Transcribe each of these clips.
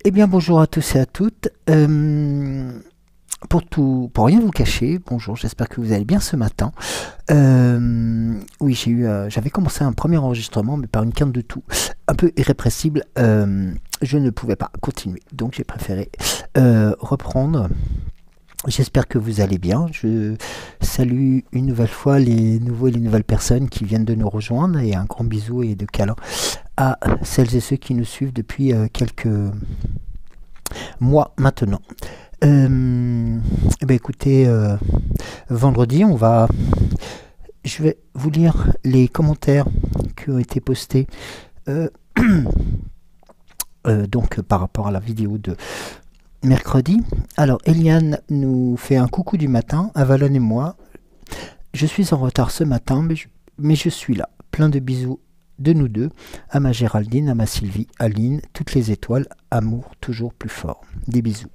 Eh bien bonjour à tous et à toutes. Pour rien vous cacher, bonjour, j'espère que vous allez bien ce matin. Oui, j'avais commencé un premier enregistrement, mais par une quinte de tout un peu irrépressible, je ne pouvais pas continuer, donc j'ai préféré reprendre. J'espère que vous allez bien. Je salue une nouvelle fois les nouveaux et les nouvelles personnes qui viennent de nous rejoindre, et un grand bisou et de câlin à celles et ceux qui nous suivent depuis quelques mois maintenant. Écoutez, vendredi, je vais vous lire les commentaires qui ont été postés donc par rapport à la vidéo de mercredi. Alors, Eliane nous fait un coucou du matin à Valonne et moi. Je suis en retard ce matin, mais je suis là. Plein de bisous de nous deux, à ma Géraldine, à ma Sylvie, à Lynn, toutes les étoiles, amour toujours plus fort. Des bisous.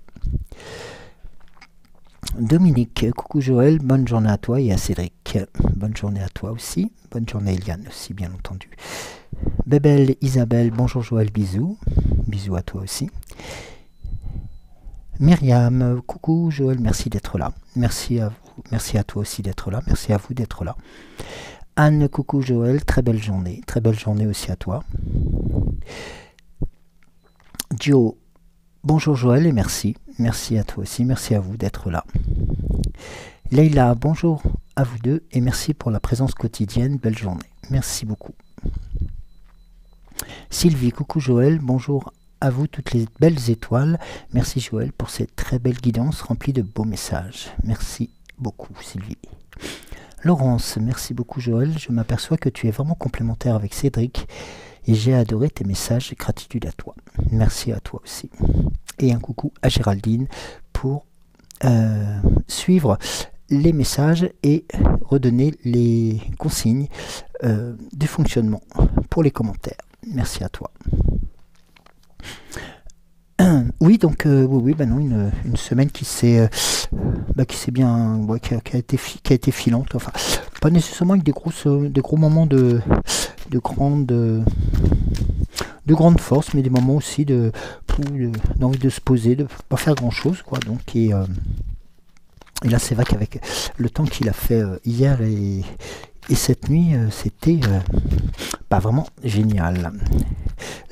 Dominique, coucou Joël, bonne journée à toi et à Cédric. Bonne journée à toi aussi. Bonne journée Eliane aussi, bien entendu. Bébelle, Isabelle, bonjour Joël, bisous. Bisous à toi aussi. Myriam, coucou Joël, merci d'être là. Merci à vous, merci à toi aussi d'être là. Merci à vous d'être là. Anne, coucou Joël, très belle journée aussi à toi. Joe, bonjour Joël et merci. Merci à toi aussi, merci à vous d'être là. Leïla, bonjour à vous deux et merci pour la présence quotidienne, belle journée. Merci beaucoup. Sylvie, coucou Joël, bonjour à vous toutes les belles étoiles. Merci Joël pour cette très belle guidance remplie de beaux messages. Merci beaucoup Sylvie. Laurence, merci beaucoup Joël, je m'aperçois que tu es vraiment complémentaire avec Cédric et j'ai adoré tes messages et gratitude à toi. Merci à toi aussi. Et un coucou à Géraldine pour suivre les messages et redonner les consignes du fonctionnement pour les commentaires. Merci à toi. Oui, donc oui, non, une semaine qui s'est bien, qui a été filante. Enfin, pas nécessairement avec des gros moments de grande force, mais des moments aussi d'envie de se poser, de pas faire grand chose, quoi. Donc et là, c'est vrai qu'avec le temps qu'il a fait hier et cette nuit, c'était pas vraiment génial.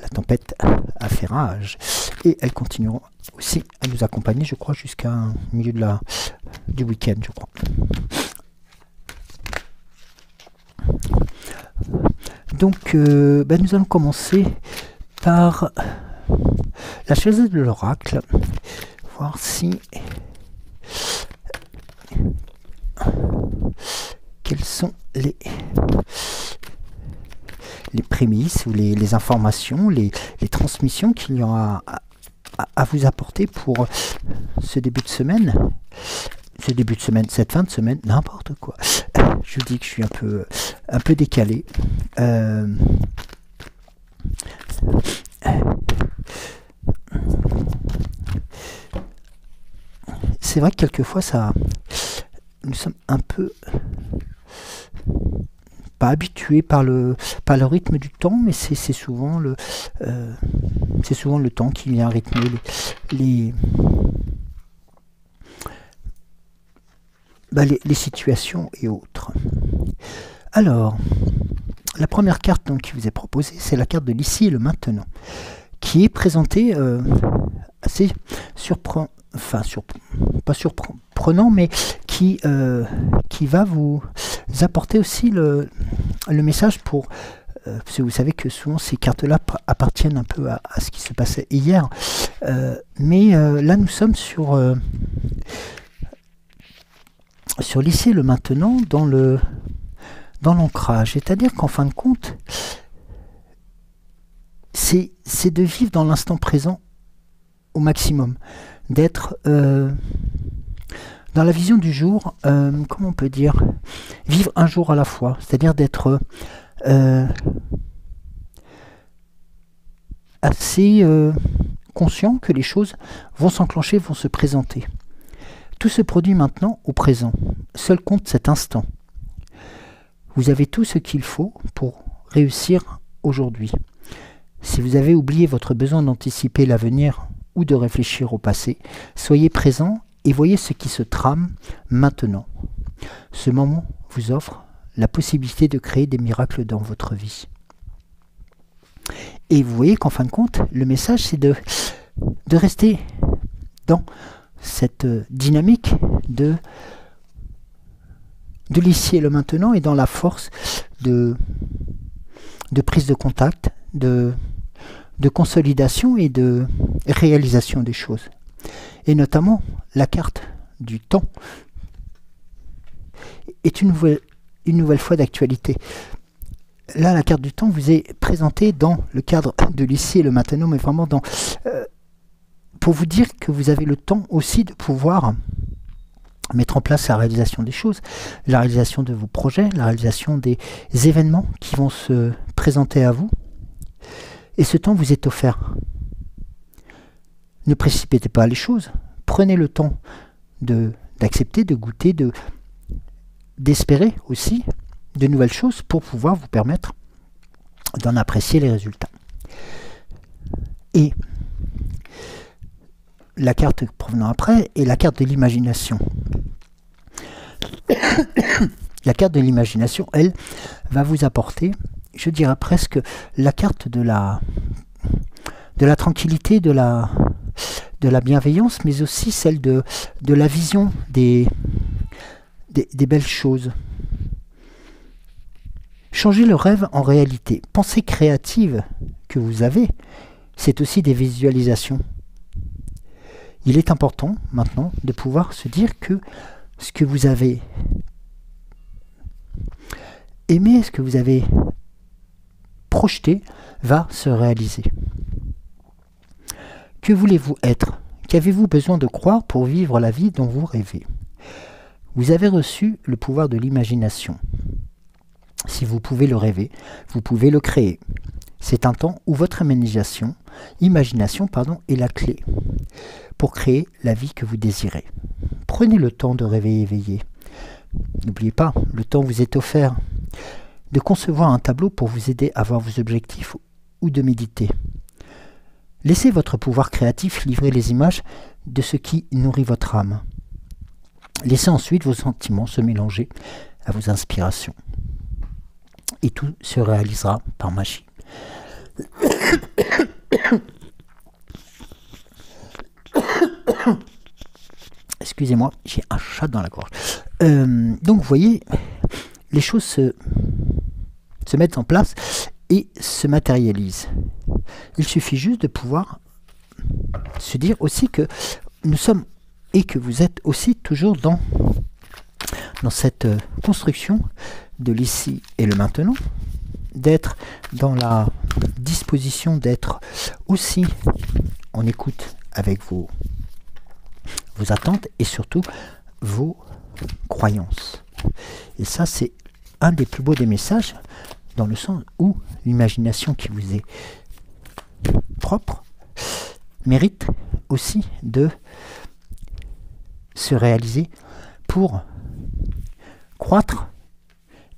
La tempête a fait rage et elle continuera aussi à nous accompagner, je crois, jusqu'à milieu du week-end, je crois. Donc, nous allons commencer par la chaise de l'oracle, voir si quelles sont les prémices ou les informations, les transmissions qu'il y aura à vous apporter pour ce début de semaine. Cette fin de semaine, n'importe quoi. Je vous dis que je suis un peu décalé. C'est vrai que quelquefois nous sommes un peu pas habitués par le rythme du temps, mais c'est souvent le temps qui vient rythmer les situations et autres. Alors, la première carte donc, qui vous est proposée, c'est la carte de l'ici et le maintenant, qui est présentée assez pas surprenant, mais qui va vous apporter aussi le message pour parce que vous savez que souvent ces cartes-là appartiennent un peu à ce qui se passait hier. Mais là, nous sommes sur l'ici et le maintenant dans l'ancrage. C'est-à-dire qu'en fin de compte, c'est de vivre dans l'instant présent au maximum, d'être dans la vision du jour, comment on peut dire, vivre un jour à la fois, c'est-à-dire d'être assez conscient que les choses vont s'enclencher, vont se présenter. Tout se produit maintenant au présent. Seul compte cet instant. Vous avez tout ce qu'il faut pour réussir aujourd'hui. Si vous avez oublié votre besoin d'anticiper l'avenir ou de réfléchir au passé, soyez présent et voyez ce qui se trame maintenant. Ce moment vous offre la possibilité de créer des miracles dans votre vie. Et vous voyez qu'en fin de compte, le message, c'est de rester dans cette dynamique de l'ici et le maintenant et dans la force de prise de contact, de consolidation et de réalisation des choses. Et notamment, la carte du temps est une nouvelle fois d'actualité. Là, la carte du temps vous est présentée dans le cadre de l'ici et le maintenant, mais vraiment pour vous dire que vous avez le temps aussi de pouvoir mettre en place la réalisation des choses, la réalisation de vos projets, la réalisation des événements qui vont se présenter à vous. Et ce temps vous est offert. Ne précipitez pas les choses. Prenez le temps d'accepter, de goûter, d'espérer aussi de nouvelles choses pour pouvoir vous permettre d'en apprécier les résultats. Et la carte provenant après est la carte de l'imagination. La carte de l'imagination, elle, va vous apporter, je dirais presque, la carte de la tranquillité, de la bienveillance, mais aussi celle de la vision des belles choses. Changez le rêve en réalité. Pensée créative que vous avez, c'est aussi des visualisations. Il est important maintenant de pouvoir se dire que ce que vous avez aimé, ce que vous avez projeté, va se réaliser. Que voulez-vous être? Qu'avez-vous besoin de croire pour vivre la vie dont vous rêvez? Vous avez reçu le pouvoir de l'imagination. Si vous pouvez le rêver, vous pouvez le créer. C'est un temps où votre imagination est la clé pour créer la vie que vous désirez. Prenez le temps de rêver éveillé. N'oubliez pas, le temps vous est offert de concevoir un tableau pour vous aider à voir vos objectifs ou de méditer. Laissez votre pouvoir créatif livrer les images de ce qui nourrit votre âme. Laissez ensuite vos sentiments se mélanger à vos inspirations. Et tout se réalisera par magie. Excusez-moi, j'ai un chat dans la gorge. Donc vous voyez, les choses se mettent en place et se matérialisent. Il suffit juste de pouvoir se dire aussi que nous sommes et que vous êtes aussi toujours dans cette construction de l'ici et le maintenant, d'être dans la disposition d'être aussi en écoute avec vos attentes et surtout vos croyances. Et ça, c'est un des plus beaux des messages, dans le sens où l'imagination qui vous est propre mérite aussi de se réaliser pour croître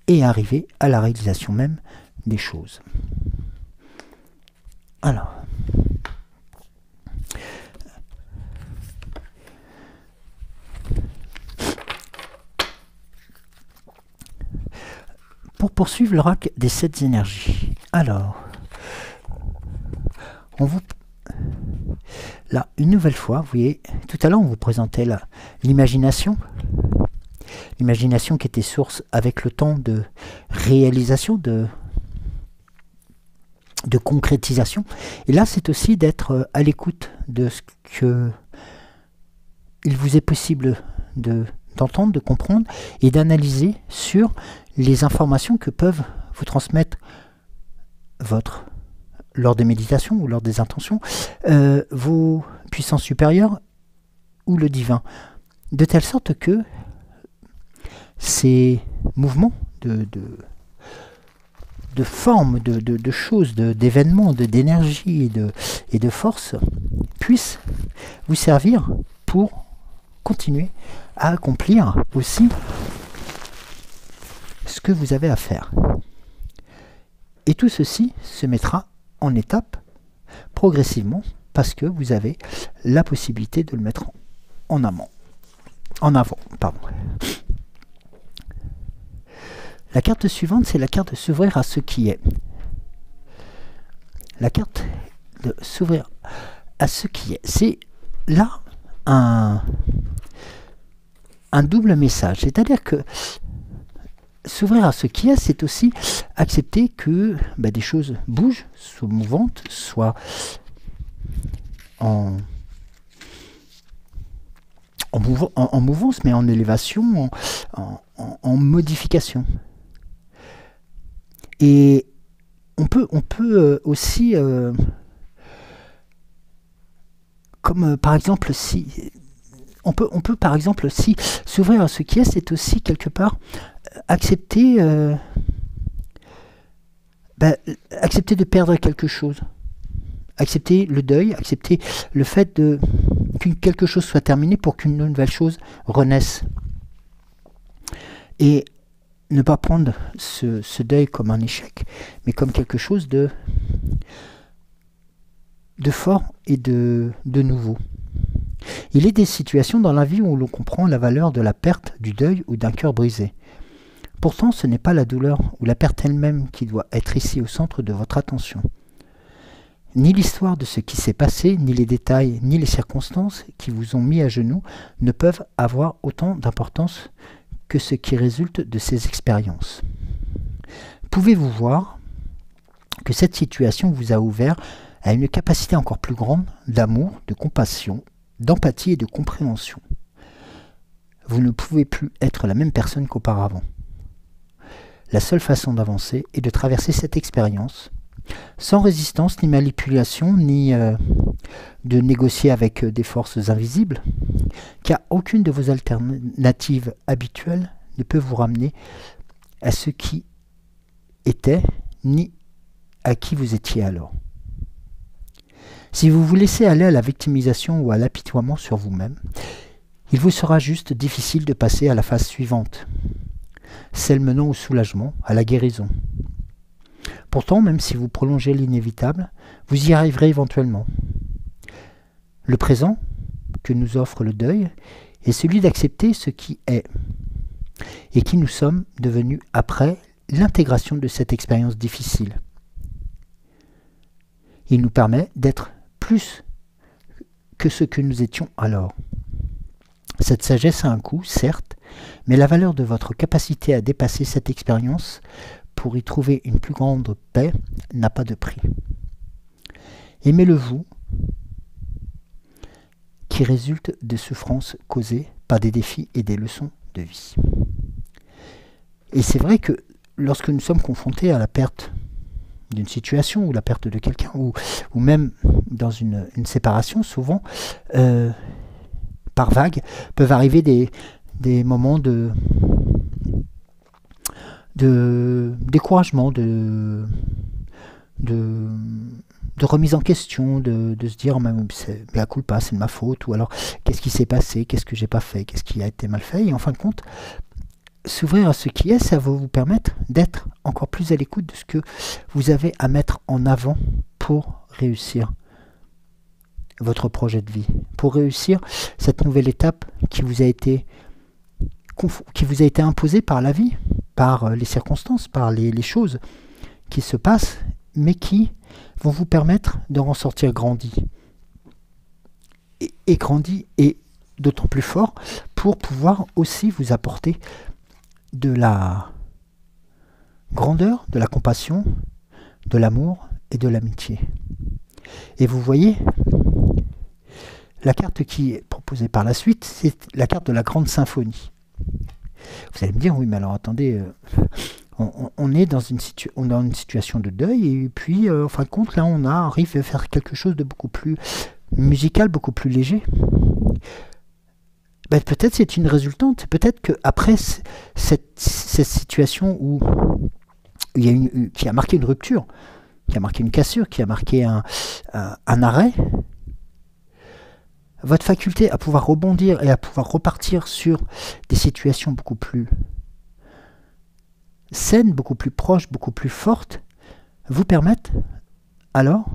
et arriver à la réalisation même des choses. Alors, pour poursuivre le rack des 7 énergies, alors, on vous... Là, une nouvelle fois, vous voyez, tout à l'heure on vous présentait l'imagination. L'imagination qui était source avec le temps de réalisation, de de concrétisation. Et là, c'est aussi d'être à l'écoute de ce que il vous est possible d'entendre, de comprendre et d'analyser sur les informations que peuvent vous transmettre lors des méditations ou lors des intentions, vos puissances supérieures ou le divin. De telle sorte que ces mouvements de formes, de choses, d'événements, d'énergie et de force puissent vous servir pour continuer à accomplir aussi ce que vous avez à faire. Et tout ceci se mettra en étape progressivement parce que vous avez la possibilité de le mettre en avant. Pardon. La carte suivante, c'est la carte de s'ouvrir à ce qui est. La carte de s'ouvrir à ce qui est. C'est là un double message. C'est-à-dire que s'ouvrir à ce qui est, c'est aussi accepter que des choses bougent, soient mouvantes, soient en mouvance, mais en élévation, en modification. Et on peut aussi, comme par exemple, si on peut par exemple aussi s'ouvrir à ce qui est, c'est aussi quelque part accepter de perdre quelque chose, accepter le deuil, accepter le fait que quelque chose soit terminé pour qu'une nouvelle chose renaisse. Et ne pas prendre ce deuil comme un échec, mais comme quelque chose de fort et de nouveau. Il est des situations dans la vie où l'on comprend la valeur de la perte, du deuil ou d'un cœur brisé. Pourtant, ce n'est pas la douleur ou la perte elle-même qui doit être ici au centre de votre attention. Ni l'histoire de ce qui s'est passé, ni les détails, ni les circonstances qui vous ont mis à genoux ne peuvent avoir autant d'importance que ce qui résulte de ces expériences. Pouvez-vous voir que cette situation vous a ouvert à une capacité encore plus grande d'amour, de compassion, d'empathie et de compréhension. Vous ne pouvez plus être la même personne qu'auparavant. La seule façon d'avancer est de traverser cette expérience sans résistance ni manipulation, ni de négocier avec des forces invisibles, car aucune de vos alternatives habituelles ne peut vous ramener à ce qui était, ni à qui vous étiez alors. Si vous vous laissez aller à la victimisation ou à l'apitoiement sur vous-même, il vous sera juste difficile de passer à la phase suivante, celle menant au soulagement, à la guérison. Pourtant, même si vous prolongez l'inévitable, vous y arriverez éventuellement. Le présent que nous offre le deuil est celui d'accepter ce qui est et qui nous sommes devenus après l'intégration de cette expérience difficile. Il nous permet d'être plus que ce que nous étions alors. Cette sagesse a un coût, certes, mais la valeur de votre capacité à dépasser cette expérience pour y trouver une plus grande paix n'a pas de prix. Aimez-le vous qui résulte des souffrances causées par des défis et des leçons de vie. Et c'est vrai que lorsque nous sommes confrontés à la perte d'une situation ou la perte de quelqu'un ou même dans une séparation, souvent par vagues peuvent arriver des moments de découragement, de remise en question, de se dire c'est la culpa, c'est de ma faute, ou alors qu'est-ce qui s'est passé, qu'est-ce que j'ai pas fait, qu'est-ce qui a été mal fait, et en fin de compte s'ouvrir à ce qui est, ça va vous permettre d'être encore plus à l'écoute de ce que vous avez à mettre en avant pour réussir votre projet de vie, pour réussir cette nouvelle étape qui vous a été imposée par la vie, par les circonstances, par les choses qui se passent, mais qui vont vous permettre de ressortir grandi. Et grandi, et d'autant plus fort, pour pouvoir aussi vous apporter de la grandeur, de la compassion, de l'amour et de l'amitié. Et vous voyez, la carte qui est proposée par la suite, c'est la carte de la grande symphonie. Vous allez me dire, oui, mais alors attendez, on est dans une situation de deuil, et puis, en fin de compte, là, on arrive à faire quelque chose de beaucoup plus musical, beaucoup plus léger. Ben, peut-être c'est une résultante, peut-être qu'après cette situation où il y a qui a marqué une rupture, qui a marqué une cassure, qui a marqué un arrêt, votre faculté à pouvoir rebondir et à pouvoir repartir sur des situations beaucoup plus saines, beaucoup plus proches, beaucoup plus fortes, vous permettent alors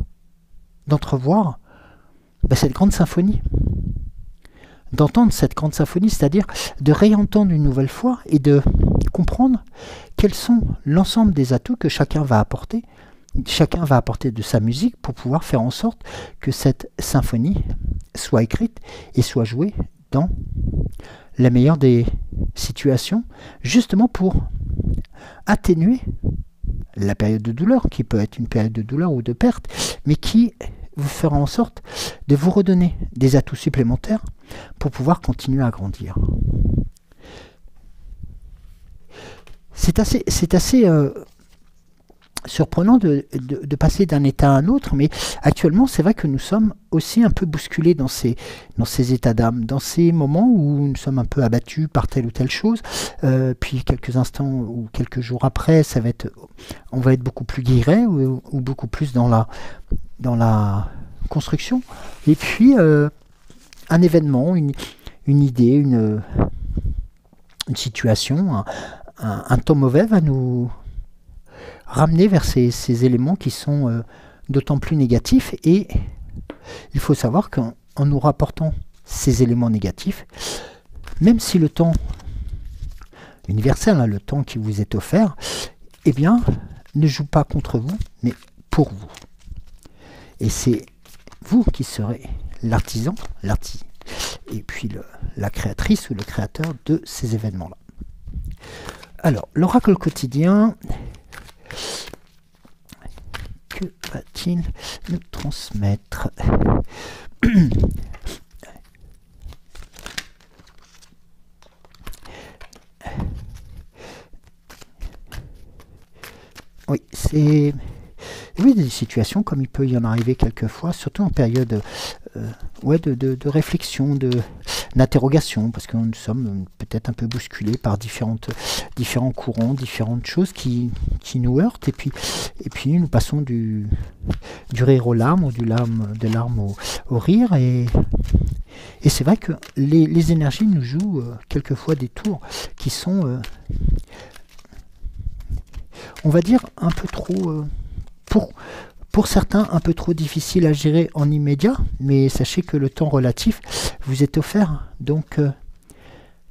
d'entrevoir cette grande symphonie. D'entendre cette grande symphonie, c'est-à-dire de réentendre une nouvelle fois et de comprendre quels sont l'ensemble des atouts que chacun va apporter. Chacun va apporter de sa musique pour pouvoir faire en sorte que cette symphonie soit écrite et soit jouée dans la meilleure des situations, justement pour atténuer la période de douleur, qui peut être une période de douleur ou de perte, mais qui vous fera en sorte de vous redonner des atouts supplémentaires pour pouvoir continuer à grandir. C'est assez surprenant de passer d'un état à un autre, mais actuellement c'est vrai que nous sommes aussi un peu bousculés dans ces états d'âme, dans ces moments où nous sommes un peu abattus par telle ou telle chose, puis quelques instants ou quelques jours après, on va être beaucoup plus guéri ou beaucoup plus dans la construction, et puis un événement, une idée, une situation, un temps mauvais va nous ramener vers ces éléments qui sont d'autant plus négatifs, et il faut savoir qu'en nous rapportant ces éléments négatifs, même si le temps universel, le temps qui vous est offert, eh bien, ne joue pas contre vous, mais pour vous. Et c'est vous qui serez l'artisan, et puis la créatrice ou le créateur de ces événements-là. Alors, l'oracle quotidien, que va-t-il nous transmettre? Oui, c'est des situations comme il peut y en arriver quelquefois, surtout en période de réflexion, d'interrogation, parce que nous sommes peut-être un peu bousculés par différents courants, différentes choses qui nous heurtent, et puis nous passons du rire aux larmes, ou des larmes au rire, et c'est vrai que les énergies nous jouent quelquefois des tours qui sont, on va dire, un peu trop, pour certains, un peu trop difficiles à gérer en immédiat, mais sachez que le temps relatif vous est offert, donc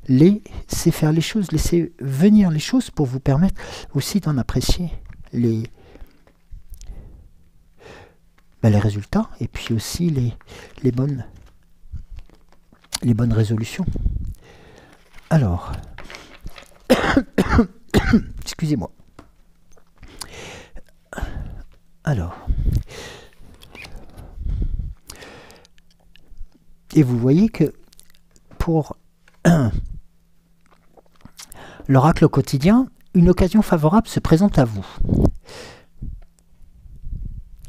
laissez faire les choses, laissez venir les choses pour vous permettre aussi d'en apprécier les résultats, et puis aussi les bonnes résolutions. Alors, excusez-moi. Alors, et vous voyez que pour l'oracle quotidien, une occasion favorable se présente à vous.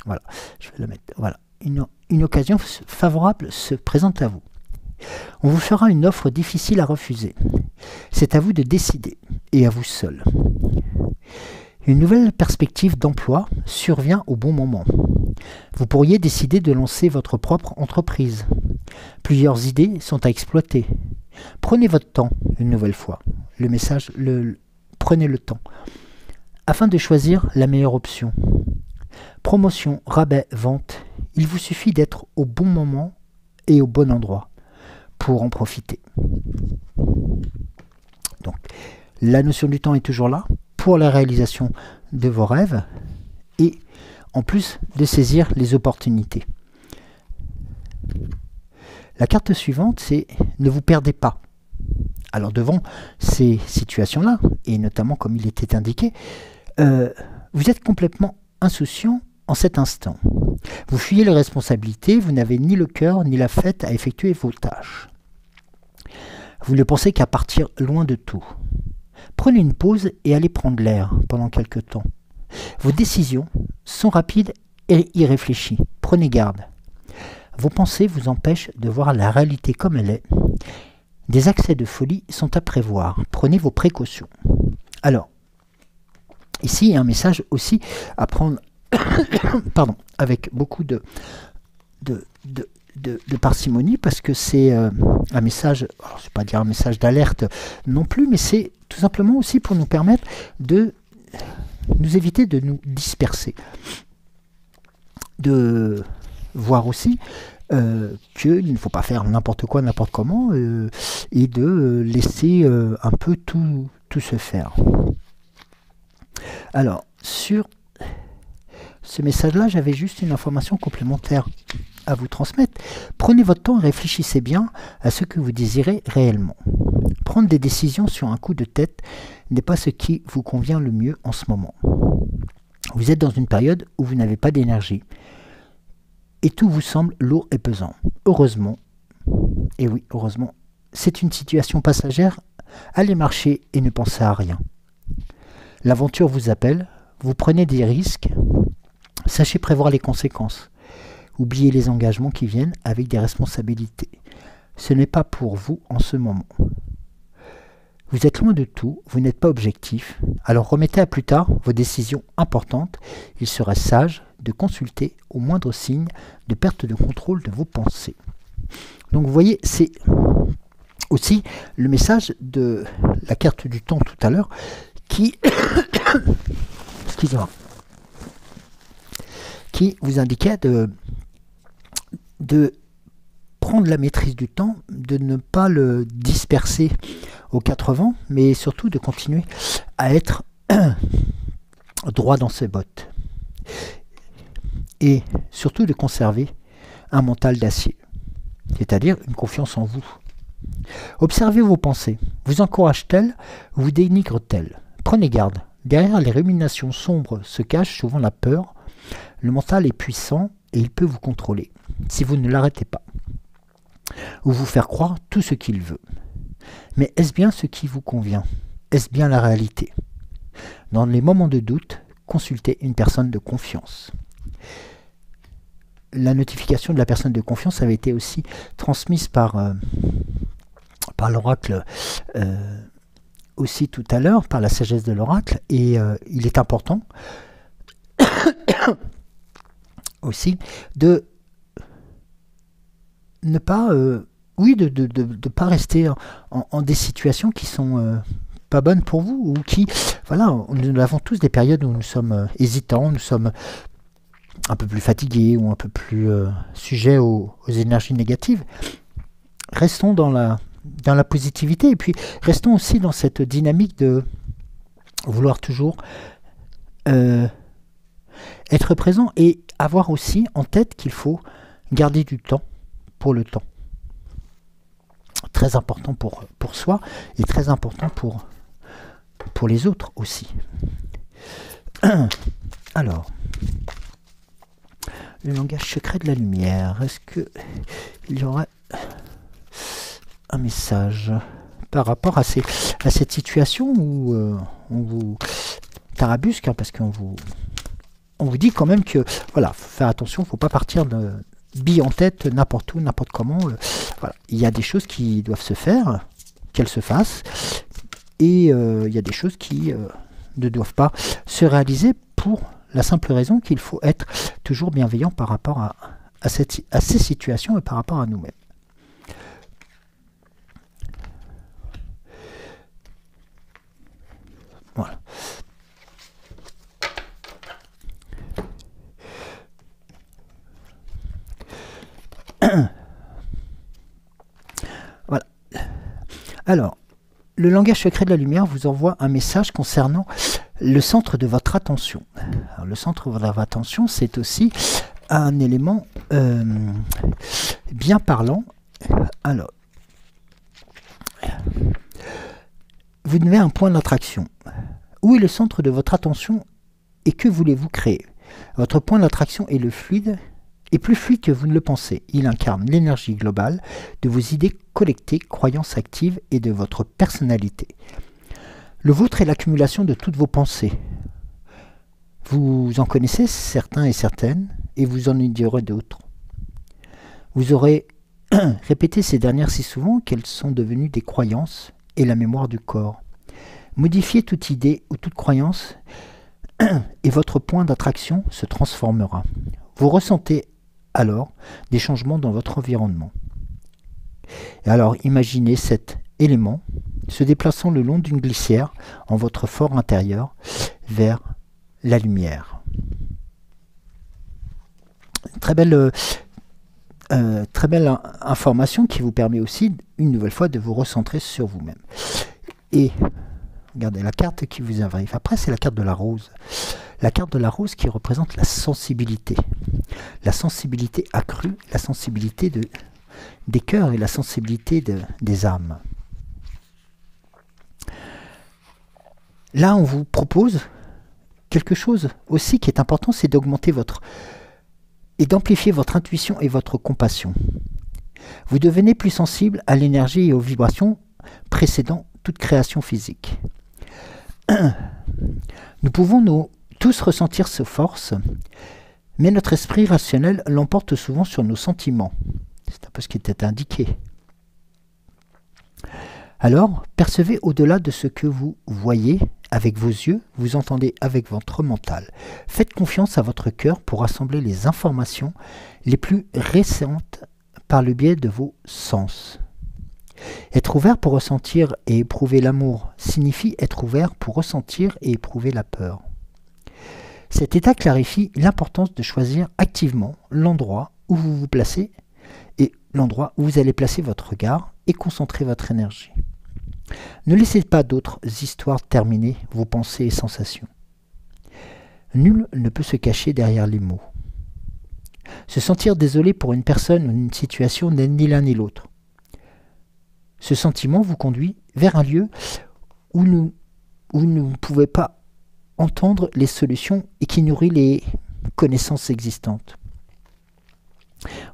Voilà, je vais le mettre. Voilà, une occasion favorable se présente à vous. On vous fera une offre difficile à refuser. C'est à vous de décider, et à vous seul. Une nouvelle perspective d'emploi survient au bon moment. Vous pourriez décider de lancer votre propre entreprise. Plusieurs idées sont à exploiter. Prenez votre temps, une nouvelle fois. Le message, prenez le temps, afin de choisir la meilleure option. Promotion, rabais, vente, il vous suffit d'être au bon moment et au bon endroit pour en profiter. Donc, la notion du temps est toujours là pour la réalisation de vos rêves, et en plus de saisir les opportunités. La carte suivante, c'est « Ne vous perdez pas ». Alors devant ces situations-là, et notamment comme il était indiqué, vous êtes complètement insouciant en cet instant. Vous fuyez les responsabilités, vous n'avez ni le cœur ni la fête à effectuer vos tâches. Vous ne pensez qu'à partir loin de tout. Prenez une pause et allez prendre l'air pendant quelque temps. Vos décisions sont rapides et irréfléchies. Prenez garde. Vos pensées vous empêchent de voir la réalité comme elle est. Des accès de folie sont à prévoir. Prenez vos précautions. Alors, ici, il y a un message aussi à prendre pardon, avec beaucoup de parcimonie, parce que c'est un message, alors je ne vais pas dire un message d'alerte non plus, mais c'est tout simplement aussi pour nous permettre de nous éviter de nous disperser. De voir aussi qu'il ne faut pas faire n'importe quoi, n'importe comment, et de laisser un peu tout se faire. Alors, sur ce message-là, j'avais juste une information complémentaire à vous transmettre. Prenez votre temps et réfléchissez bien à ce que vous désirez réellement. Prendre des décisions sur un coup de tête n'est pas ce qui vous convient le mieux en ce moment. Vous êtes dans une période où vous n'avez pas d'énergie et tout vous semble lourd et pesant. Heureusement, et oui, heureusement, c'est une situation passagère. Allez marcher et ne pensez à rien. L'aventure vous appelle, vous prenez des risques, sachez prévoir les conséquences. Oubliez les engagements qui viennent avec des responsabilités. Ce n'est pas pour vous en ce moment. Vous êtes loin de tout, vous n'êtes pas objectif, alors remettez à plus tard vos décisions importantes. Il serait sage de consulter au moindre signe de perte de contrôle de vos pensées. Donc vous voyez, c'est aussi le message de la carte du temps tout à l'heure qui, excusez-moi, qui vous indiquait de prendre la maîtrise du temps, de ne pas le disperser aux quatre vents, mais surtout de continuer à être droit dans ses bottes. Et surtout de conserver un mental d'acier, c'est-à-dire une confiance en vous. Observez vos pensées. Vous encouragent-elles ou vous dénigrent-elles? Prenez garde. Derrière les ruminations sombres se cache souvent la peur. Le mental est puissant et il peut vous contrôler, si vous ne l'arrêtez pas, ou vous faire croire tout ce qu'il veut. Mais est-ce bien ce qui vous convient? Est-ce bien la réalité? Dans les moments de doute, consultez une personne de confiance. La notification de la personne de confiance avait été aussi transmise par l'oracle aussi tout à l'heure, par la sagesse de l'oracle, et il est important aussi de ne pas de pas rester en des situations qui sont pas bonnes pour vous, ou qui, voilà, nous avons tous des périodes où nous sommes hésitants, nous sommes un peu plus fatigués ou un peu plus sujets aux énergies négatives. Restons dans la positivité, et puis restons aussi dans cette dynamique de vouloir toujours être présent, et avoir aussi en tête qu'il faut garder du temps pour le temps. Très important pour soi, et très important pour les autres aussi. Alors, le langage secret de la lumière, est-ce qu'il y aurait un message par rapport à cette situation où on vous tarabusque, hein, parce qu'on vous dit quand même que, voilà, faut faire attention, il ne faut pas partir de bille en tête n'importe où, n'importe comment. Voilà. Il y a des choses qui doivent se faire, qu'elles se fassent, et il y a des choses qui ne doivent pas se réaliser, pour la simple raison qu'il faut être toujours bienveillant par rapport à ces situations et par rapport à nous-mêmes. Voilà. Voilà. Alors, le langage secret de la lumière vous envoie un message concernant le centre de votre attention. Alors, le centre de votre attention, c'est aussi un élément bien parlant. Alors, vous avez un point d'attraction. Où est le centre de votre attention et que voulez-vous créer? Votre point d'attraction est plus fluide que vous ne le pensez. Il incarne l'énergie globale de vos idées collectées, croyances actives et de votre personnalité. Le vôtre est l'accumulation de toutes vos pensées. Vous en connaissez certains et certaines, et vous en ignorez d'autres. Vous aurez répété ces dernières si souvent qu'elles sont devenues des croyances et la mémoire du corps. Modifiez toute idée ou toute croyance et votre point d'attraction se transformera. Vous ressentez alors des changements dans votre environnement. Et alors imaginez cet élément se déplaçant le long d'une glissière en votre fort intérieur vers la lumière. Très belle information qui vous permet aussi une nouvelle fois de vous recentrer sur vous-même. Et regardez la carte qui vous arrive. Après, c'est la carte de la rose. La carte de la rose qui représente la sensibilité. La sensibilité accrue, la sensibilité des cœurs et la sensibilité des âmes. Là, on vous propose quelque chose aussi qui est important, c'est d'augmenter et d'amplifier votre intuition et votre compassion. Vous devenez plus sensible à l'énergie et aux vibrations précédant toute création physique. Nous pouvons tous ressentir ces forces, mais notre esprit rationnel l'emporte souvent sur nos sentiments. C'est un peu ce qui était indiqué. Alors, percevez au-delà de ce que vous voyez avec vos yeux, vous entendez avec votre mental. Faites confiance à votre cœur pour rassembler les informations les plus récentes par le biais de vos sens. Être ouvert pour ressentir et éprouver l'amour signifie être ouvert pour ressentir et éprouver la peur. Cet état clarifie l'importance de choisir activement l'endroit où vous vous placez et l'endroit où vous allez placer votre regard et concentrer votre énergie. Ne laissez pas d'autres histoires terminer vos pensées et sensations. Nul ne peut se cacher derrière les mots. Se sentir désolé pour une personne ou une situation n'est ni l'un ni l'autre. Ce sentiment vous conduit vers un lieu où vous ne pouvez pas entendre les solutions et qui nourrit les connaissances existantes.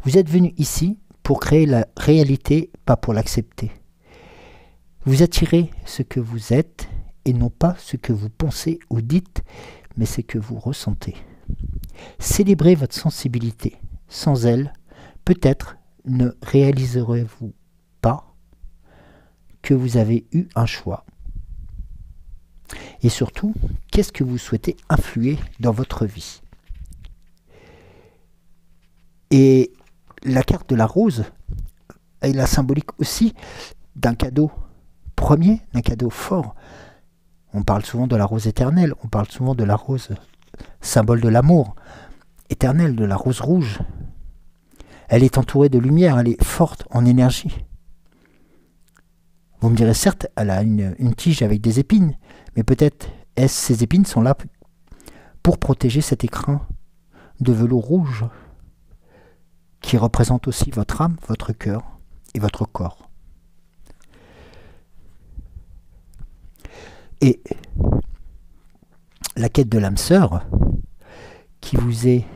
Vous êtes venu ici pour créer la réalité, pas pour l'accepter. Vous attirez ce que vous êtes et non pas ce que vous pensez ou dites, mais ce que vous ressentez. Célébrez votre sensibilité. Sans elle, peut-être ne réaliserez-vous pas que vous avez eu un choix. Et surtout, qu'est-ce que vous souhaitez influer dans votre vie? Et la carte de la rose est la symbolique aussi d'un cadeau premier, d'un cadeau fort. On parle souvent de la rose éternelle, on parle souvent de la rose, symbole de l'amour éternel, de la rose rouge. Elle est entourée de lumière, elle est forte en énergie. Vous me direz, certes, elle a une tige avec des épines, mais peut-être ces épines sont là pour protéger cet écrin de velours rouge qui représente aussi votre âme, votre cœur et votre corps. Et la quête de l'âme sœur qui vous est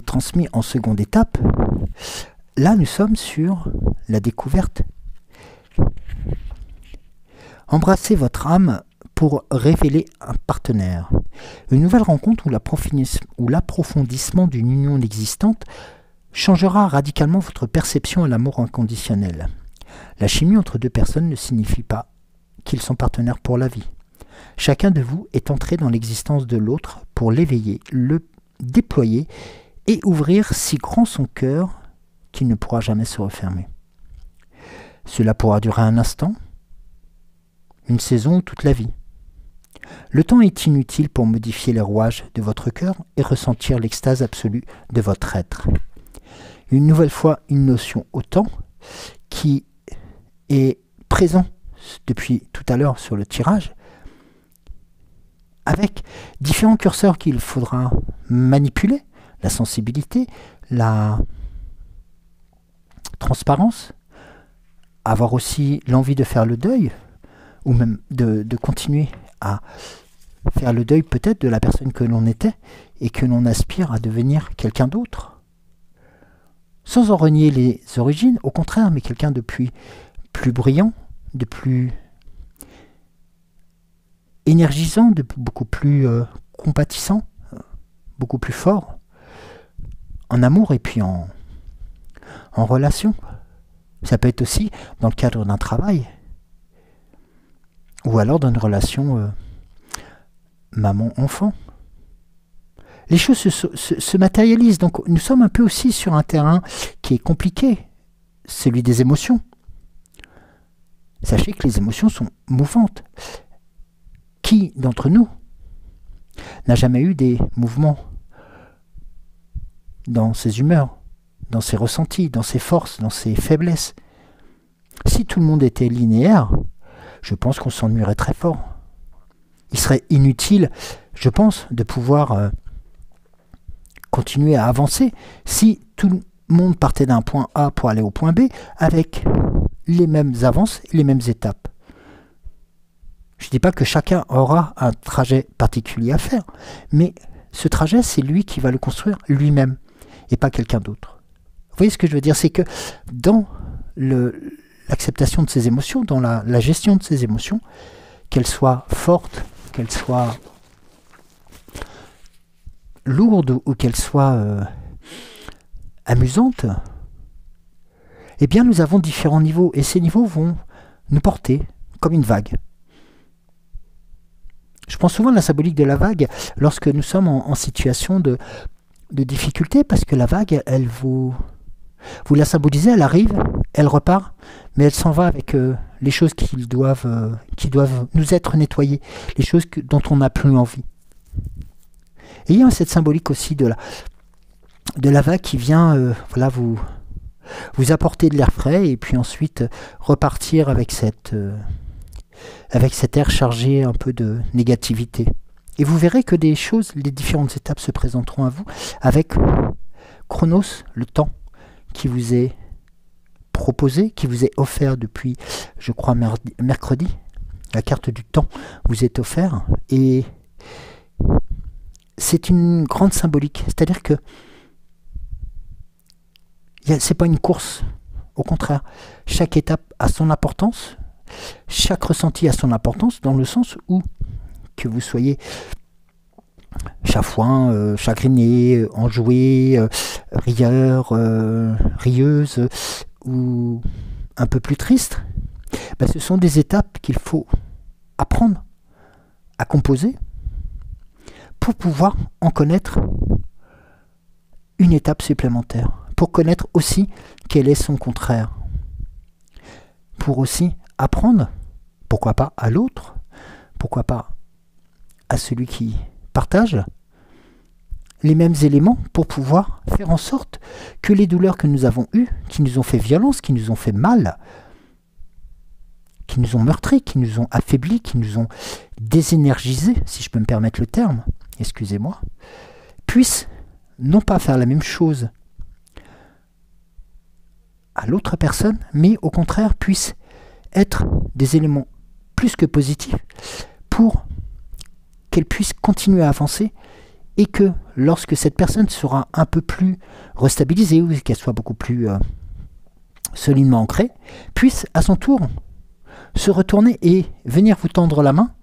transmise en seconde étape, là nous sommes sur la découverte. Embrassez votre âme pour révéler un partenaire. Une nouvelle rencontre ou l'approfondissement d'une union existante changera radicalement votre perception à l'amour inconditionnel. La chimie entre deux personnes ne signifie pas qu'ils sont partenaires pour la vie. Chacun de vous est entré dans l'existence de l'autre pour l'éveiller, le déployer et ouvrir si grand son cœur qu'il ne pourra jamais se refermer. Cela pourra durer un instant, une saison ou toute la vie. Le temps est inutile pour modifier les rouages de votre cœur et ressentir l'extase absolue de votre être. Une nouvelle fois, une notion au temps qui est présent depuis tout à l'heure sur le tirage, avec différents curseurs qu'il faudra manipuler, la sensibilité, la transparence, avoir aussi l'envie de faire le deuil, ou même de continuer à faire le deuil peut-être de la personne que l'on était et que l'on aspire à devenir quelqu'un d'autre. Sans en renier les origines, au contraire, mais quelqu'un de plus brillant, de plus énergisant, de beaucoup plus compatissant, beaucoup plus fort, en amour et puis en relation. Ça peut être aussi dans le cadre d'un travail, ou alors dans une relation maman-enfant. Les choses se matérialisent, donc nous sommes un peu aussi sur un terrain qui est compliqué, celui des émotions. Sachez que les émotions sont mouvantes. Qui d'entre nous n'a jamais eu des mouvements dans ses humeurs, dans ses ressentis, dans ses forces, dans ses faiblesses? Si tout le monde était linéaire, je pense qu'on s'ennuierait très fort. Il serait inutile, je pense, de pouvoir continuer à avancer si tout le monde partait d'un point A pour aller au point B avec les mêmes avances et les mêmes étapes. Je ne dis pas que chacun aura un trajet particulier à faire, mais ce trajet, c'est lui qui va le construire lui-même et pas quelqu'un d'autre. Vous voyez ce que je veux dire? C'est que dans l'acceptation de ses émotions, dans la gestion de ses émotions, qu'elles soient fortes, qu'elles soient lourdes ou qu'elles soient amusantes, eh bien nous avons différents niveaux et ces niveaux vont nous porter comme une vague. Je pense souvent à la symbolique de la vague lorsque nous sommes en situation de difficulté, parce que la vague, elle vous la symbolisez, elle arrive, elle repart, mais elle s'en va avec les choses qui doivent nous être nettoyées, les choses dont on n'a plus envie. Et il y a cette symbolique aussi de la vague qui vient voilà, vous apporter de l'air frais et puis ensuite repartir avec cet air chargé un peu de négativité. Et vous verrez que les différentes étapes se présenteront à vous avec Chronos, le temps qui vous est proposé, qui vous est offert depuis, je crois, mercredi. La carte du temps vous est offerte et c'est une grande symbolique. C'est-à-dire que c'est pas une course. Au contraire, chaque étape a son importance. Chaque ressenti a son importance dans le sens où que vous soyez chafouin, chagriné, enjoué, rieur, rieuse ou un peu plus triste, ben ce sont des étapes qu'il faut apprendre à composer pour pouvoir en connaître une étape supplémentaire, pour connaître aussi quel est son contraire, pour aussi apprendre, pourquoi pas à l'autre, pourquoi pas à celui qui partage les mêmes éléments pour pouvoir faire en sorte que les douleurs que nous avons eues, qui nous ont fait violence, qui nous ont fait mal, qui nous ont meurtris, qui nous ont affaiblis, qui nous ont désénergisés, si je peux me permettre le terme, excusez-moi, puissent non pas faire la même chose à l'autre personne, mais au contraire puissent être des éléments plus que positifs pour qu'elle puisse continuer à avancer et que lorsque cette personne sera un peu plus restabilisée ou qu'elle soit beaucoup plus solidement ancrée, puisse à son tour se retourner et venir vous tendre la main,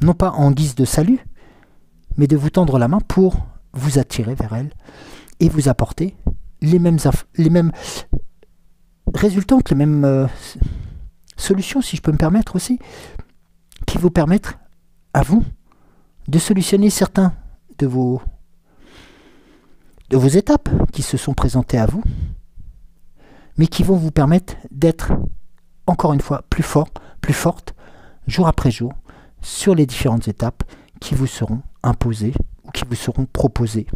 non pas en guise de salut, mais de vous tendre la main pour vous attirer vers elle et vous apporter les mêmes résultantes, les mêmes solutions, si je peux me permettre aussi, qui vous permettent à vous de solutionner certains de vos étapes qui se sont présentées à vous, mais qui vont vous permettre d'être, encore une fois, plus fort, plus forte, jour après jour, sur les différentes étapes qui vous seront imposées ou qui vous seront proposées.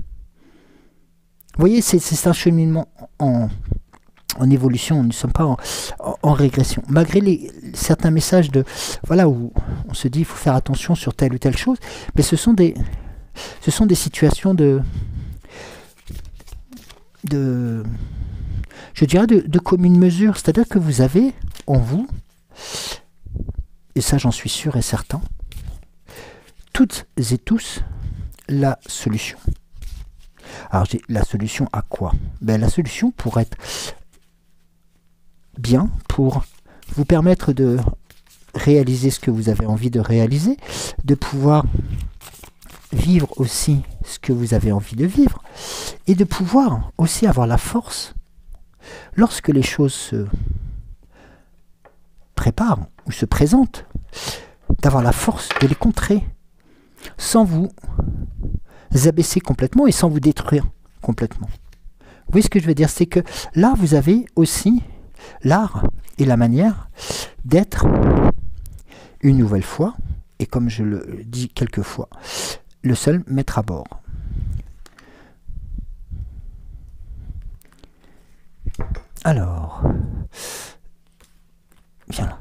Vous voyez, c'est un cheminement en évolution, nous ne sommes pas en régression. Malgré certains messages voilà, où on se dit il faut faire attention sur telle ou telle chose, mais ce sont des situations je dirais de commune mesure. C'est-à-dire que vous avez en vous et ça j'en suis sûr et certain, toutes et tous, la solution. Alors la solution à quoi? Ben, la solution pour être bien, pour vous permettre de réaliser ce que vous avez envie de réaliser, de pouvoir vivre aussi ce que vous avez envie de vivre, et de pouvoir aussi avoir la force, lorsque les choses se préparent ou se présentent, d'avoir la force de les contrer, sans vous abaisser complètement et sans vous détruire complètement. Vous voyez ce que je veux dire? C'est que là, vous avez aussi l'art et la manière d'être une nouvelle fois, et comme je le dis quelquefois, le seul maître à bord. Alors, viens là.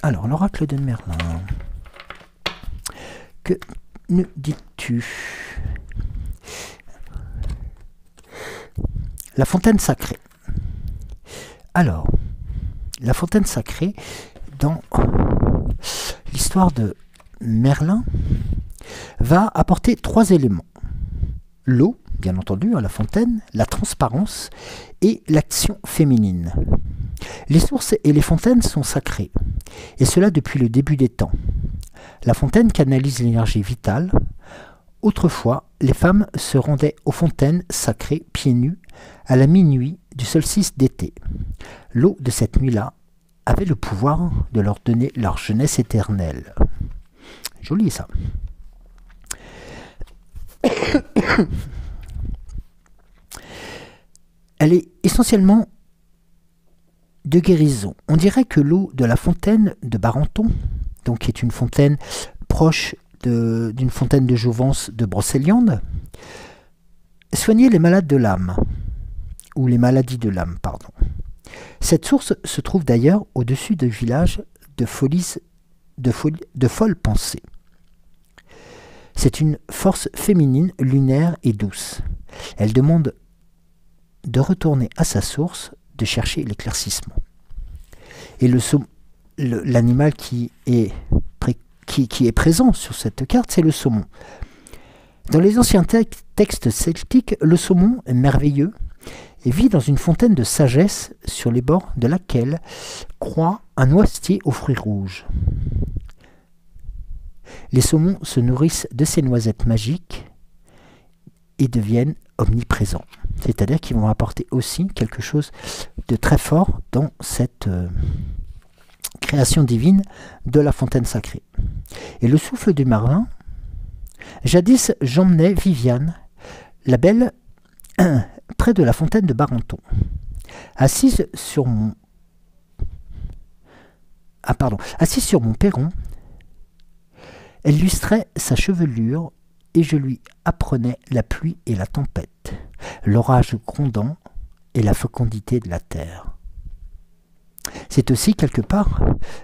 Alors, l'oracle de Merlin. Que nous dis-tu? La fontaine sacrée. Alors, la fontaine sacrée, dans l'histoire de Merlin, va apporter 3 éléments. L'eau, bien entendu, à la fontaine, la transparence et l'action féminine. Les sources et les fontaines sont sacrées, et cela depuis le début des temps. La fontaine canalise l'énergie vitale. Autrefois, les femmes se rendaient aux fontaines sacrées pieds nus à la minuit du solstice d'été. L'eau de cette nuit-là avait le pouvoir de leur donner leur jeunesse éternelle. Joli ça. Elle est essentiellement de guérison. On dirait que l'eau de la fontaine de Barenton, donc qui est une fontaine proche d'une fontaine de jouvence de Brocéliande, soignait les malades de l'âme, ou les maladies de l'âme, pardon. Cette source se trouve d'ailleurs au-dessus du village de folles pensées. C'est une force féminine, lunaire et douce. Elle demande de retourner à sa source, de chercher l'éclaircissement. Et l'animal qui est présent sur cette carte, c'est le saumon. Dans les anciens textes celtiques, le saumon est merveilleux et vit dans une fontaine de sagesse sur les bords de laquelle croît un noisetier aux fruits rouges. Les saumons se nourrissent de ces noisettes magiques et deviennent omniprésents. C'est-à-dire qu'ils vont apporter aussi quelque chose de très fort dans cette création divine de la fontaine sacrée. Et le souffle du marin, jadis j'emmenais Viviane, la belle, près de la fontaine de Barenton. Assise sur mon perron, elle lustrait sa chevelure et je lui apprenais la pluie et la tempête, l'orage grondant et la fécondité de la terre. C'est aussi quelque part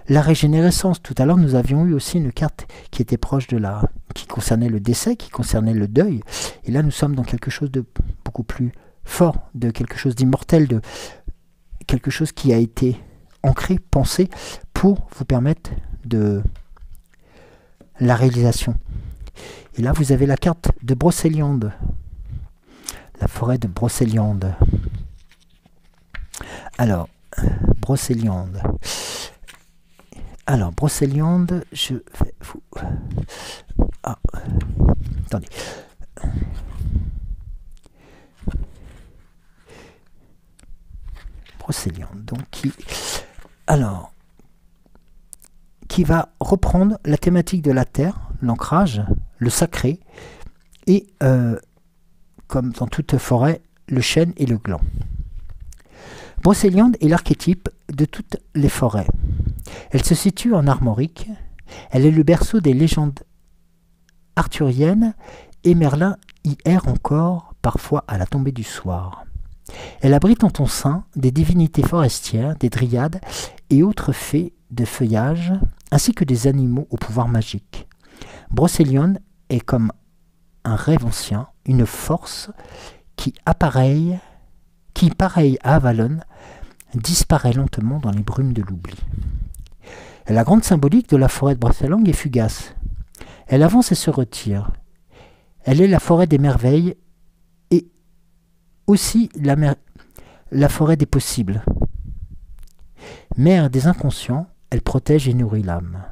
la régénérescence. Tout à l'heure, nous avions eu aussi une carte qui était proche de qui concernait le décès, qui concernait le deuil. Et là, nous sommes dans quelque chose de beaucoup plus fort, de quelque chose d'immortel, de quelque chose qui a été ancré, pensé, pour vous permettre de la réalisation. Et là, vous avez la carte de Brocéliande, la forêt de Brocéliande. Alors, Brocéliande. Alors, Brocéliande, je vais vous... Ah, attendez. Brocéliande, donc qui va reprendre la thématique de la terre, l'ancrage, le sacré, et comme dans toute forêt, le chêne et le gland. Brocéliande est l'archétype de toutes les forêts. Elle se situe en Armorique, elle est le berceau des légendes arthuriennes, et Merlin y erre encore, parfois à la tombée du soir. Elle abrite en son sein des divinités forestières, des dryades et autres fées de feuillage, ainsi que des animaux au pouvoir magique. Brocéliande est comme un rêve ancien, une force qui, pareille à Avalon, disparaît lentement dans les brumes de l'oubli. La grande symbolique de la forêt de Bressalang est fugace. Elle avance et se retire. Elle est la forêt des merveilles et aussi la forêt des possibles. Mère des inconscients, elle protège et nourrit l'âme.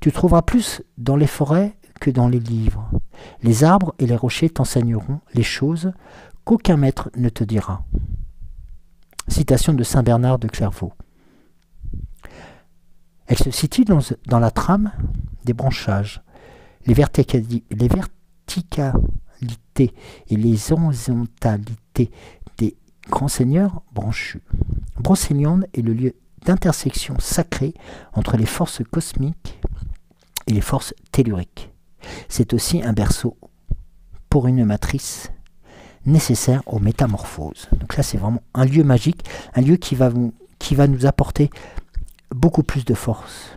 Tu trouveras plus dans les forêts que dans les livres. Les arbres et les rochers t'enseigneront les choses qu'aucun maître ne te dira. Citation de Saint Bernard de Clairvaux. Elle se situe dans la trame des branchages, les verticalités et les horizontalités des grands seigneurs branchus. Brocéliande est le lieu d'intersection sacrée entre les forces cosmiques et les forces telluriques. C'est aussi un berceau pour une matrice nécessaire aux métamorphoses. Donc là, c'est vraiment un lieu magique, un lieu qui va nous apporter beaucoup plus de force.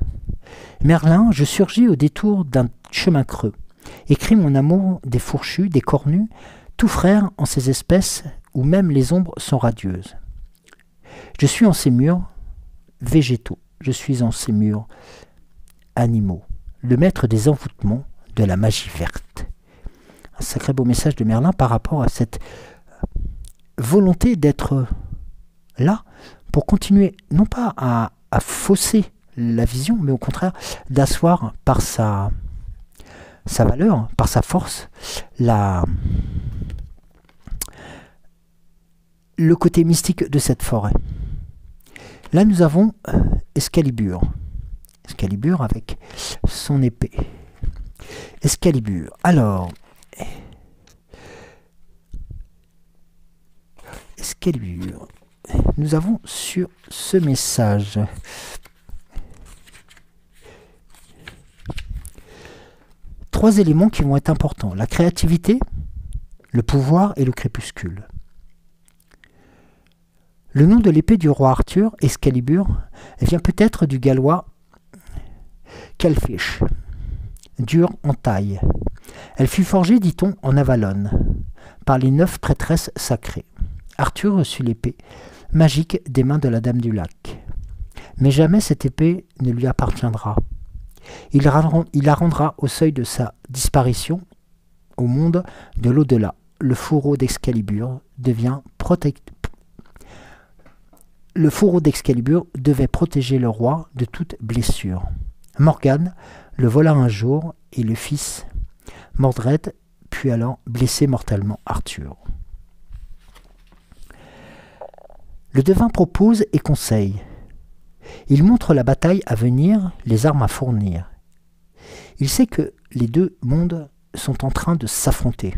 Merlin, je surgis au détour d'un chemin creux. Écris mon amour des fourchus, des cornus, tout frère en ces espèces où même les ombres sont radieuses. Je suis en ces murs végétaux, je suis en ces murs animaux, le maître des envoûtements de la magie verte. Un sacré beau message de Merlin par rapport à cette volonté d'être là pour continuer, non pas à fausser la vision, mais au contraire d'asseoir par sa valeur, par sa force, le côté mystique de cette forêt. Là, nous avons Excalibur. Excalibur avec son épée. Excalibur. Alors, Excalibur. Nous avons sur ce message trois éléments qui vont être importants. La créativité, le pouvoir et le crépuscule. Le nom de l'épée du roi Arthur, Excalibur, vient peut-être du gallois Calfish, dure en taille. Elle fut forgée, dit-on, en Avalon, par les 9 prêtresses sacrées. Arthur reçut l'épée magique des mains de la Dame du Lac. Mais jamais cette épée ne lui appartiendra. Il la rendra au seuil de sa disparition au monde de l'au-delà. Le fourreau d'Excalibur Le fourreau d'Excalibur devait protéger le roi de toute blessure. Morgane le vola un jour et le fils Mordred put alors blesser mortellement Arthur. Le devin propose et conseille. Il montre la bataille à venir, les armes à fournir. Il sait que les deux mondes sont en train de s'affronter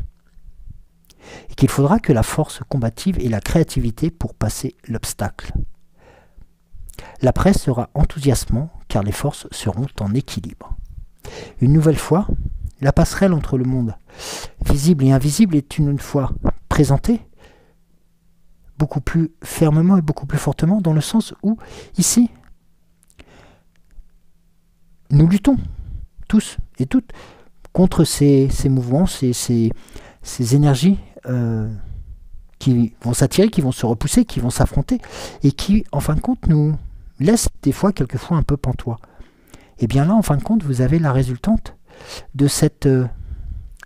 et qu'il faudra que la force combative et la créativité pour passer l'obstacle. La presse sera enthousiasmante car les forces seront en équilibre. Une nouvelle fois, la passerelle entre le monde visible et invisible est une fois présentée beaucoup plus fermement et beaucoup plus fortement dans le sens où, ici, nous luttons tous et toutes contre ces mouvements, ces énergies qui vont s'attirer, qui vont se repousser, qui vont s'affronter et qui, en fin de compte, nous laissent des fois, quelquefois, un peu pantois. Et bien là, en fin de compte, vous avez la résultante de cet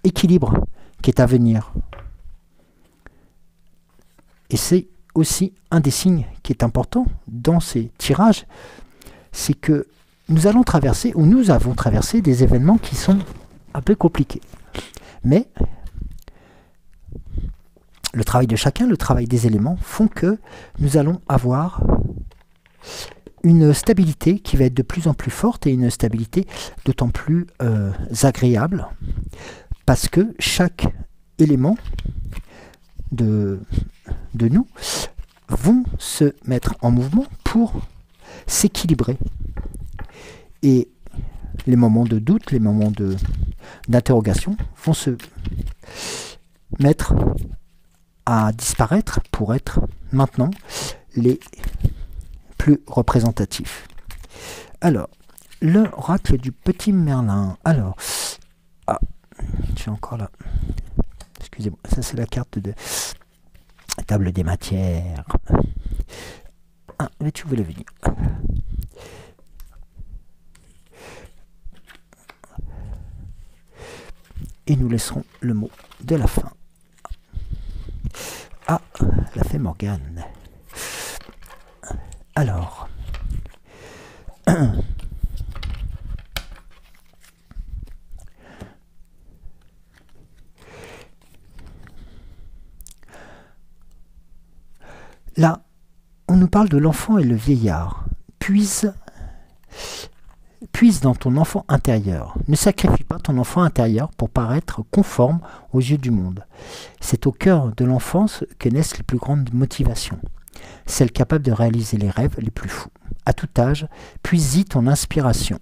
équilibre qui est à venir. Et c'est aussi un des signes qui est important dans ces tirages, c'est que nous allons traverser, ou nous avons traversé des événements qui sont un peu compliqués. Mais le travail de chacun, le travail des éléments font que nous allons avoir une stabilité qui va être de plus en plus forte et une stabilité d'autant plus agréable parce que chaque élément de nous vont se mettre en mouvement pour s'équilibrer. Et les moments de doute, les moments d'interrogation vont se mettre à disparaître pour être maintenant les plus représentatifs. Alors, l'oracle du petit Merlin. Alors, je suis encore là. Excusez-moi, ça c'est la carte de table des matières. Ah, mais tu voulais venir. Et nous laisserons le mot de la fin. Ah, la fée Morgane. Alors. Là, on nous parle de l'enfant et le vieillard. Puise dans ton enfant intérieur. Ne sacrifie pas ton enfant intérieur pour paraître conforme aux yeux du monde. C'est au cœur de l'enfance que naissent les plus grandes motivations, celles capables de réaliser les rêves les plus fous. À tout âge, puise-y ton inspiration.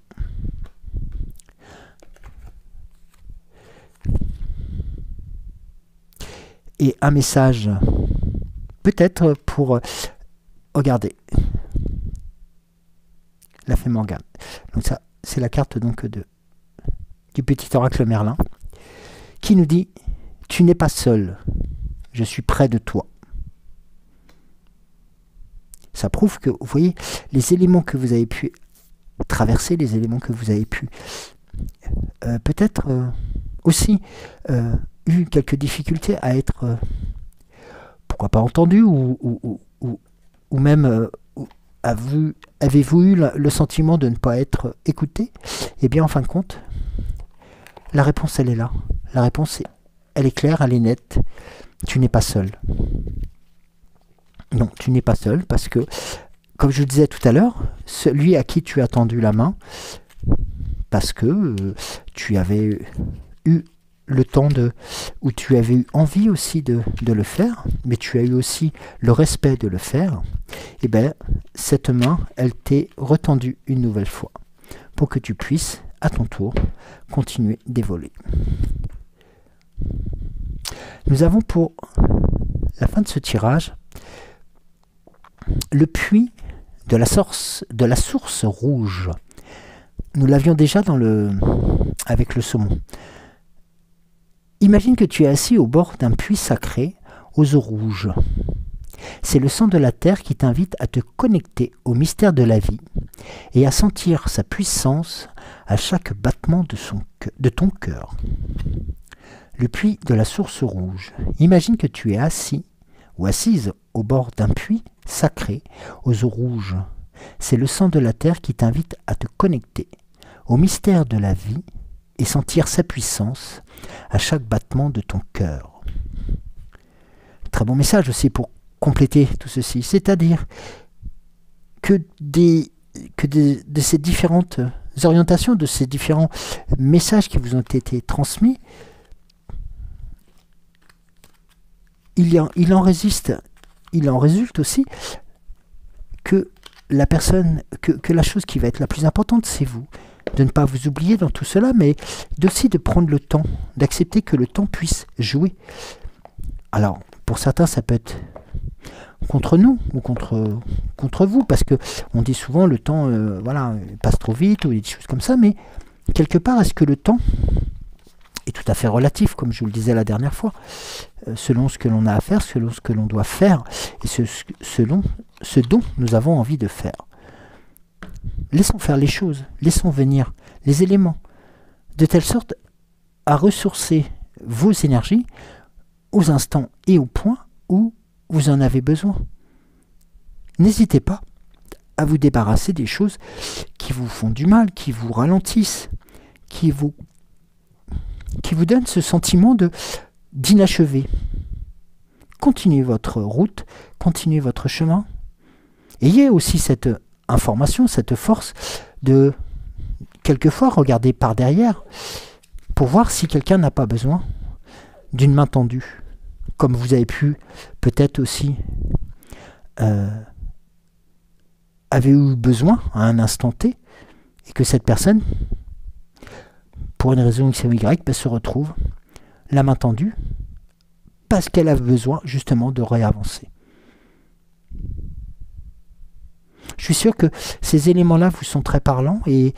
Et un message, peut-être pour... Regardez. La fée Morgane. Donc ça, c'est la carte donc du petit oracle Merlin, qui nous dit « Tu n'es pas seul, je suis près de toi ». Ça prouve que, vous voyez, les éléments que vous avez pu traverser, les éléments que vous avez pu peut-être aussi eu quelques difficultés à être, pourquoi pas entendus, ou même avez-vous eu le sentiment de ne pas être écouté? Eh bien, en fin de compte, la réponse, elle est là. La réponse, elle est claire, elle est nette. Tu n'es pas seul. Non, tu n'es pas seul parce que, comme je le disais tout à l'heure, celui à qui tu as tendu la main, parce que tu avais eu le temps où tu avais eu envie aussi de le faire, mais tu as eu aussi le respect de le faire, et bien cette main, elle t'est retendue une nouvelle fois pour que tu puisses, à ton tour, continuer d'évoluer. Nous avons pour la fin de ce tirage le puits de la source rouge. Nous l'avions déjà avec le saumon. Imagine que tu es assis au bord d'un puits sacré aux eaux rouges. C'est le sang de la terre qui t'invite à te connecter au mystère de la vie et à sentir sa puissance à chaque battement de ton cœur. Le puits de la source rouge. Imagine que tu es assis ou assise au bord d'un puits sacré aux eaux rouges. C'est le sang de la terre qui t'invite à te connecter au mystère de la vie et sentir sa puissance à chaque battement de ton cœur. Très bon message aussi pour compléter tout ceci, c'est-à-dire que de ces différentes orientations, de ces différents messages qui vous ont été transmis, il en résulte aussi que la chose qui va être la plus importante, c'est vous. De ne pas vous oublier dans tout cela, mais aussi de prendre le temps, d'accepter que le temps puisse jouer. Alors, pour certains, ça peut être contre nous ou contre vous, parce que on dit souvent le temps passe trop vite, ou des choses comme ça, mais quelque part, est-ce que le temps est tout à fait relatif, comme je vous le disais la dernière fois, selon ce que l'on a à faire, selon ce que l'on doit faire, et selon ce dont nous avons envie de faire. Laissons faire les choses, laissons venir les éléments, de telle sorte à ressourcer vos énergies aux instants et aux points où vous en avez besoin. N'hésitez pas à vous débarrasser des choses qui vous font du mal, qui vous ralentissent, qui vous donnent ce sentiment d'inachevé. Continuez votre route, continuez votre chemin. Ayez aussi cette information, cette force de quelquefois regarder par derrière pour voir si quelqu'un n'a pas besoin d'une main tendue, comme vous avez pu peut-être aussi avez eu besoin à un instant T, et que cette personne, pour une raison X ou Y, se retrouve la main tendue parce qu'elle a besoin justement de réavancer. Je suis sûr que ces éléments-là vous sont très parlants, et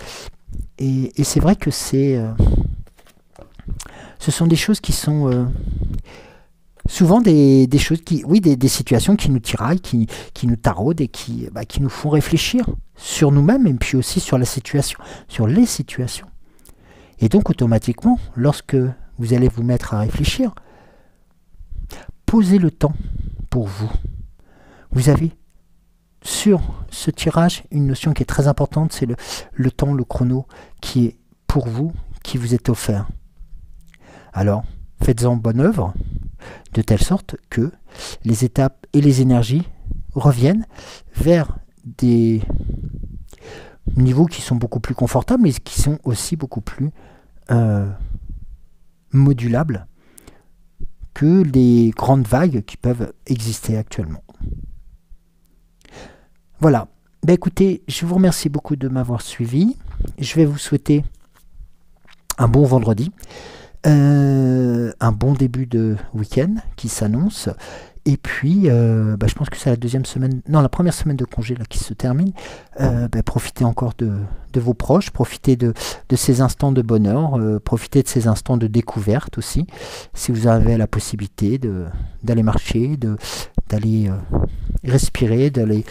c'est vrai que ce sont des choses qui sont souvent des choses qui, oui, des situations qui nous tiraillent, qui nous taraudent et qui nous font réfléchir sur nous-mêmes et puis aussi sur la situation, sur les situations. Et donc automatiquement, lorsque vous allez vous mettre à réfléchir, posez le temps pour vous. Vous avez sur ce tirage une notion qui est très importante, c'est le temps, le chrono qui est pour vous, qui vous est offert. Alors, faites-en bonne œuvre, de telle sorte que les étapes et les énergies reviennent vers des niveaux qui sont beaucoup plus confortables, mais qui sont aussi beaucoup plus modulables que les grandes vagues qui peuvent exister actuellement. Voilà. Ben écoutez, je vous remercie beaucoup de m'avoir suivi. Je vais vous souhaiter un bon vendredi, un bon début de week-end qui s'annonce. Et puis, je pense que c'est la deuxième semaine, non, la première semaine de congé là, qui se termine. Profitez encore de vos proches, profitez de ces instants de bonheur, profitez de ces instants de découverte aussi. Si vous avez la possibilité d'aller marcher, d'aller respirer, d'aller...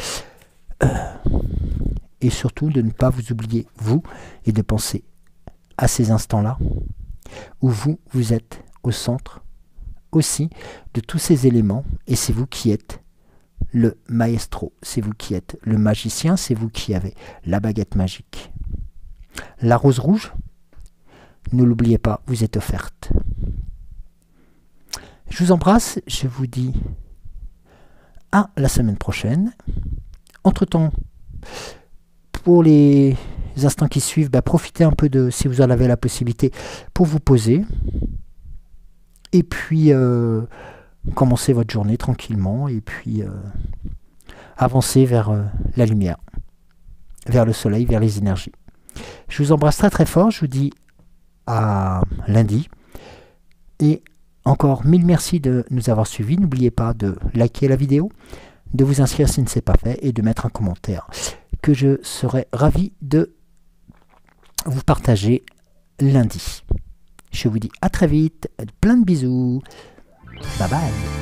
et surtout de ne pas vous oublier, vous, et de penser à ces instants-là, où vous êtes au centre aussi de tous ces éléments, et c'est vous qui êtes le maestro, c'est vous qui êtes le magicien, c'est vous qui avez la baguette magique. La rose rouge, ne l'oubliez pas, vous êtes offerte. Je vous embrasse, je vous dis à la semaine prochaine. Entre-temps, pour les instants qui suivent, profitez un peu si vous en avez la possibilité, pour vous poser. Et puis, commencez votre journée tranquillement. Et puis, avancez vers la lumière, vers le soleil, vers les énergies. Je vous embrasse très très fort. Je vous dis à lundi. Et encore 1000 merci de nous avoir suivis. N'oubliez pas de liker la vidéo, de vous inscrire si ce n'est pas fait et de mettre un commentaire que je serai ravi de vous partager lundi. Je vous dis à très vite, plein de bisous, bye bye.